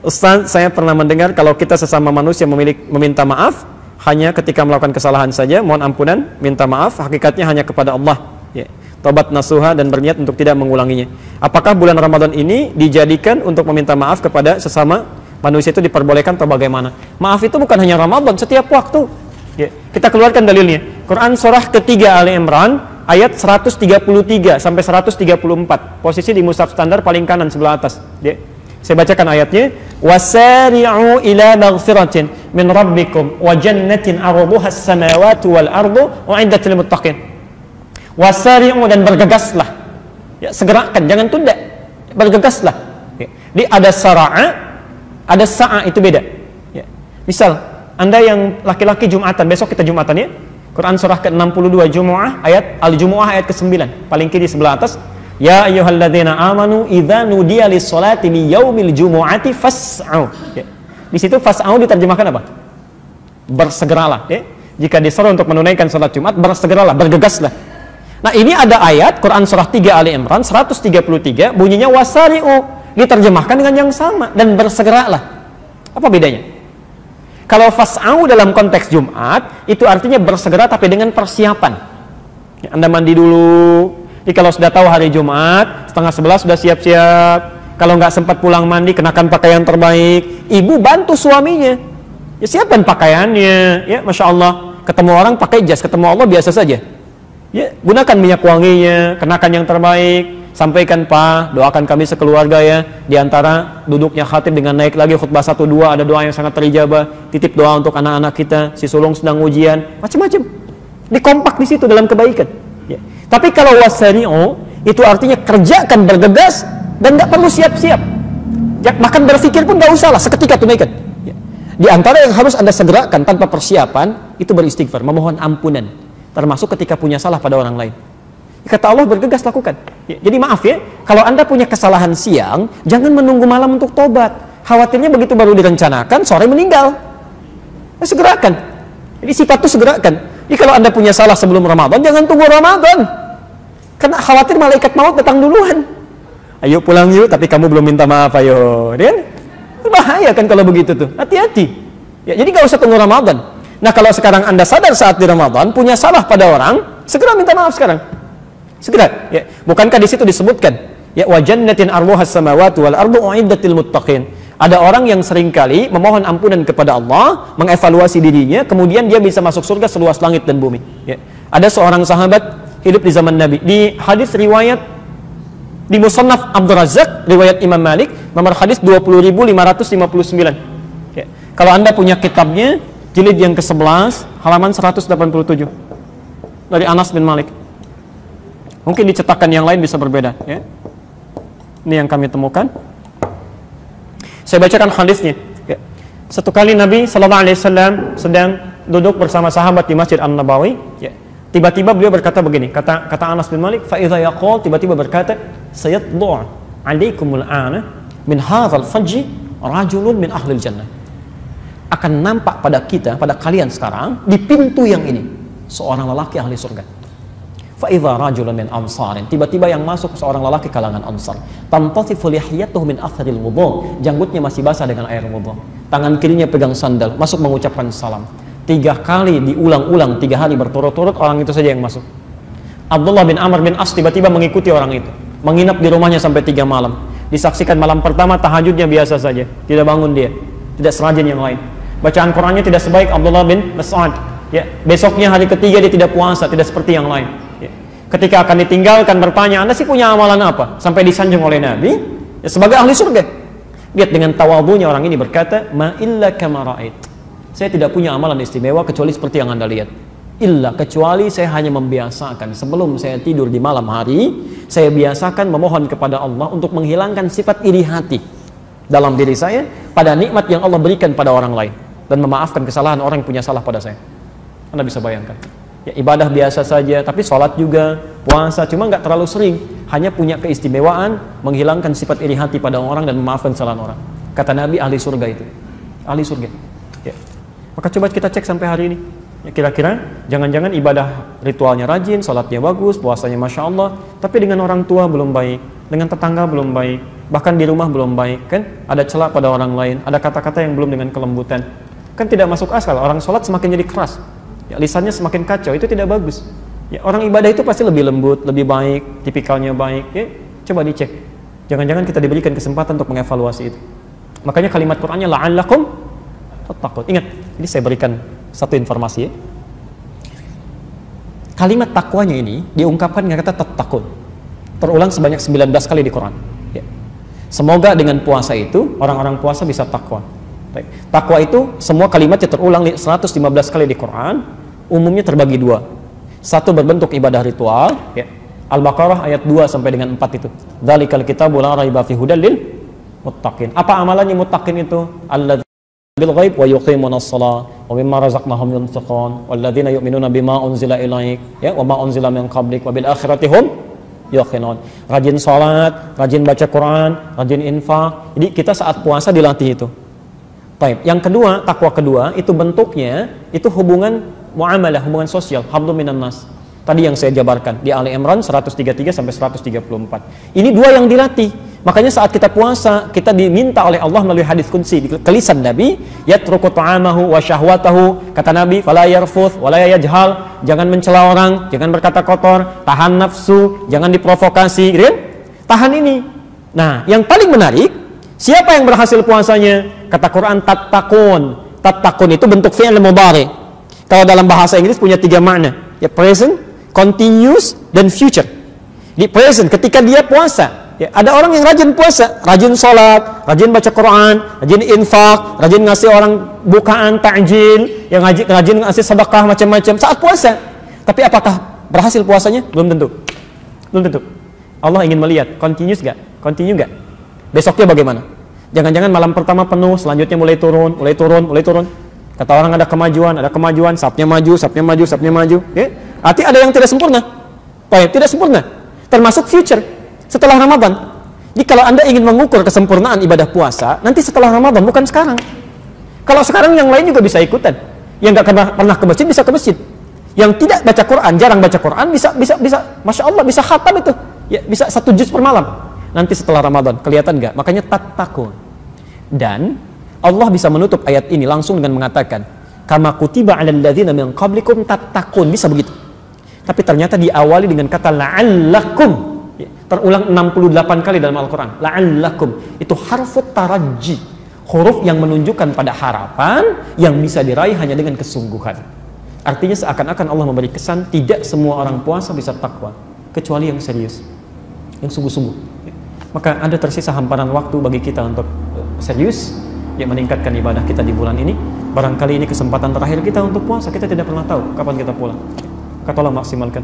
Ustaz, saya pernah mendengar kalau kita sesama manusia meminta maaf hanya ketika melakukan kesalahan saja, mohon ampunan, minta maaf, hakikatnya hanya kepada Allah. Ya. Tobat nasuha dan berniat untuk tidak mengulanginya. Apakah bulan Ramadan ini dijadikan untuk meminta maaf kepada sesama manusia itu diperbolehkan atau bagaimana? Maaf itu bukan hanya Ramadan, setiap waktu. Ya. Kita keluarkan dalilnya. Quran surah ketiga Ali Imran ayat 133 sampai 134. Posisi di mushaf standar paling kanan sebelah atas. Ya. Saya bacakan ayatnya. Wasari'u ila maghfiratin min rabbikum wa jannatin 'arduha as-samawati wal ardu u'iddat lil muttaqin. Wasari'u, dan bergegaslah. Ya, segerakan, jangan tunda. Bergegaslah. Ya. Jadi ada sara'a, ada sa'a, itu beda. Ya. Misal, Anda yang laki-laki Jumatan, besok kita Jumatan ya. Quran surah ke-62 Jumu'ah ayat Al-Jumu'ah ayat ke-9, paling kiri sebelah atas. Ya ayyuhalladzina amanu idza nudiya lis-sholati min yaumil jumu'ati fas'au. Ya. Di situ fas'au diterjemahkan apa? Bersegeralah, ya. Jika disuruh untuk menunaikan salat Jumat, bersegeralah, bergegaslah. Nah, ini ada ayat Quran surah 3 Ali Imran 133 bunyinya wasari'u, diterjemahkan dengan yang sama, dan bersegeralah. Apa bedanya? Kalau fas'au dalam konteks Jumat itu artinya bersegera tapi dengan persiapan. Ya, Anda mandi dulu. Jadi kalau sudah tahu hari Jumat, 10:30 sudah siap-siap. Kalau nggak sempat pulang mandi, kenakan pakaian terbaik. Ibu bantu suaminya. Ya, siapkan pakaiannya. Ya, Masya Allah. Ketemu orang pakai jas, ketemu Allah biasa saja. Ya, gunakan minyak wanginya, kenakan yang terbaik. Sampaikan, Pak, doakan kami sekeluarga ya. Di antara duduknya khatib dengan naik lagi khutbah 1-2, ada doa yang sangat terijabah. Titip doa untuk anak-anak kita. Si sulung sedang ujian. Macam-macam. Dikompak di situ dalam kebaikan. Ya. Tapi kalau wasari'u itu artinya kerjakan, bergegas, dan nggak perlu siap-siap. Ya, bahkan berpikir pun nggak usah lah, seketika tunaikan. Ya. Di antara yang harus Anda segerakan tanpa persiapan itu beristighfar, memohon ampunan, termasuk ketika punya salah pada orang lain. Kata Allah, bergegas lakukan. Ya, jadi maaf ya, kalau Anda punya kesalahan siang, jangan menunggu malam untuk tobat. Khawatirnya begitu baru direncanakan, sore meninggal. Ya, segerakan. Jadi sifat itu segerakan. Jadi kalau Anda punya salah sebelum Ramadan, jangan tunggu Ramadan. Karena khawatir malaikat maut datang duluan. Ayo pulang yuk, tapi kamu belum minta maaf, ayo. Kan? Bahaya kan kalau begitu tuh. Hati-hati. Ya, jadi nggak usah tunggu Ramadan. Nah, kalau sekarang Anda sadar saat di Ramadan punya salah pada orang, segera minta maaf sekarang. Segera. Ya. Bukankah di situ disebutkan, ya wa jannatin arduhas samawati wal ardu u'iddat lil muttaqin. Ada orang yang seringkali memohon ampunan kepada Allah, mengevaluasi dirinya, kemudian dia bisa masuk surga seluas langit dan bumi. Ya. Ada seorang sahabat hidup di zaman Nabi. Di hadis riwayat di Musannaf Abdul Razzaq, riwayat Imam Malik, nomor hadis 20.559. Ya. Kalau Anda punya kitabnya, jilid yang ke-11, halaman 187. Dari Anas bin Malik. Mungkin dicetakan yang lain bisa berbeda. Ya. Ini yang kami temukan. Saya bacakan hadisnya. Ya. Satu kali Nabi SAW sedang duduk bersama sahabat di Masjid An-Nabawi. Ya. Tiba-tiba beliau berkata begini. Kata Anas bin Malik, fa idza yaqul, tiba-tiba berkata, sayatlu' alaikumul ana min hadzal fajj rajulun min ahlil jannah. Akan nampak pada kita, pada kalian sekarang di pintu yang ini seorang lelaki ahli surga. Fa idza rajulun min ansarin, tiba-tiba yang masuk seorang lelaki kalangan Ansar. Tantasifu lihiyatuhu min atharil wudhu, janggutnya masih basah dengan air wudhu. Tangan kirinya pegang sandal, masuk mengucapkan salam. 3 kali diulang-ulang, 3 hari berturut-turut, orang itu saja yang masuk. Abdullah bin Amr bin As tiba-tiba mengikuti orang itu, menginap di rumahnya sampai 3 malam. Disaksikan malam pertama tahajudnya biasa saja, tidak bangun dia, tidak serajin yang lain. Bacaan Qurannya tidak sebaik Abdullah bin Mas'ud. Ya, besoknya hari ketiga dia tidak puasa, tidak seperti yang lain. Ya. Ketika akan ditinggalkan bertanya, Anda sih punya amalan apa? Sampai disanjung oleh Nabi, ya, sebagai ahli surga. Lihat dengan tawadhunya orang ini berkata, ma illa kama ra'ait. Saya tidak punya amalan istimewa kecuali seperti yang Anda lihat. Illa, kecuali saya hanya membiasakan sebelum saya tidur di malam hari, saya biasakan memohon kepada Allah untuk menghilangkan sifat iri hati dalam diri saya pada nikmat yang Allah berikan pada orang lain, dan memaafkan kesalahan orang yang punya salah pada saya. Anda bisa bayangkan. ya, ibadah biasa saja, tapi sholat juga, puasa, cuma nggak terlalu sering, hanya punya keistimewaan, menghilangkan sifat iri hati pada orang dan memaafkan kesalahan orang. Kata Nabi, ahli surga itu, ahli surga. Ya. Maka coba kita cek sampai hari ini, ya, kira-kira jangan-jangan ibadah ritualnya rajin, sholatnya bagus, puasanya masya Allah, tapi dengan orang tua belum baik, dengan tetangga belum baik, bahkan di rumah belum baik, kan? Ada celah pada orang lain, ada kata-kata yang belum dengan kelembutan, kan tidak masuk akal. Orang sholat semakin jadi keras, ya, lisannya semakin kacau, itu tidak bagus. Ya, orang ibadah itu pasti lebih lembut, lebih baik, tipikalnya baik. Ya, coba dicek. Jangan-jangan kita diberikan kesempatan untuk mengevaluasi itu. Makanya kalimat Qur'annya la'allakum tattaqun. Ingat, ini saya berikan satu informasi. Ya. Kalimat takwanya ini diungkapkan dengan kata tattaqun. Terulang sebanyak 19 kali di Quran. Ya. Semoga dengan puasa itu orang-orang puasa bisa takwa. Takwa itu semua kalimatnya terulang 115 kali di Quran, umumnya terbagi dua. Satu berbentuk ibadah ritual, ya. Al-Baqarah ayat 2 sampai dengan 4 itu. Dzalikal kitabu la raiba fihi hudal lil muttaqin. Apa amalannya muttaqin itu? Alladzina bil ghaib wa yuqimunas shalah wa mimma razaqnahum yunfiqun walladzina yu'minuna bima unzila ilaik, ya, wa ma unzila min qablik wa bil akhirati hum yuqinun. Rajin salat, rajin baca Quran, rajin infak. Jadi kita saat puasa dilatih itu. Baik, yang kedua, takwa kedua itu bentuknya itu hubungan muamalah, hubungan sosial, hablum minan nas. Tadi yang saya jabarkan di Ali Imran 133 sampai 134. Ini dua yang dilatih. Makanya saat kita puasa, kita diminta oleh Allah melalui hadis qudsi di lisan Nabi, yatruku ta'amahu wa syahwatahu, kata Nabi, fala yarfuth wa la yajhal, jangan mencela orang, jangan berkata kotor, tahan nafsu, jangan diprovokasi, gitu kan? Tahan ini. Nah, yang paling menarik, siapa yang berhasil puasanya? Kata Quran tattaqun. Tattaqun itu bentuk fi'il mudhari. Kalau dalam bahasa Inggris punya 3 makna, ya, present, continuous, dan future. Di present ketika dia puasa, ya, ada orang yang rajin puasa, rajin sholat, rajin baca Quran, rajin infak, rajin ngasih orang bukaan takjil, yang rajin ngasih sedekah macam-macam saat puasa. Tapi apakah berhasil puasanya? Belum tentu. Belum tentu. Allah ingin melihat continuous gak? Continue gak? Besoknya bagaimana? Jangan-jangan malam pertama penuh, selanjutnya mulai turun. Kata orang ada kemajuan, sapnya maju. Ya? Arti ada yang tidak sempurna. Tidak sempurna. Termasuk future, setelah Ramadan. Jadi kalau Anda ingin mengukur kesempurnaan ibadah puasa, nanti setelah Ramadan, bukan sekarang. Kalau sekarang yang lain juga bisa ikutan. Yang gak pernah ke masjid, bisa ke masjid. Yang tidak baca Quran, jarang baca Quran, bisa Masya Allah, bisa khatam itu. Ya, bisa 1 juz per malam. Nanti setelah Ramadan, kelihatan gak? Makanya tattaqun. Dan Allah bisa menutup ayat ini langsung dengan mengatakan kama kutiba 'alal ladzina min qablikum tattaqun, bisa begitu. Tapi ternyata diawali dengan kata la'allakum, ya, terulang 68 kali dalam Al-Qur'an. La'allakum itu harfut taraji, huruf yang menunjukkan pada harapan yang bisa diraih hanya dengan kesungguhan. Artinya seakan-akan Allah memberi kesan tidak semua orang puasa bisa takwa, kecuali yang serius, yang sungguh-sungguh. Maka ada tersisa hamparan waktu bagi kita untuk serius, yang meningkatkan ibadah kita di bulan ini. Barangkali ini kesempatan terakhir kita untuk puasa. Kita tidak pernah tahu kapan kita pulang. Kata Allah, maksimalkan.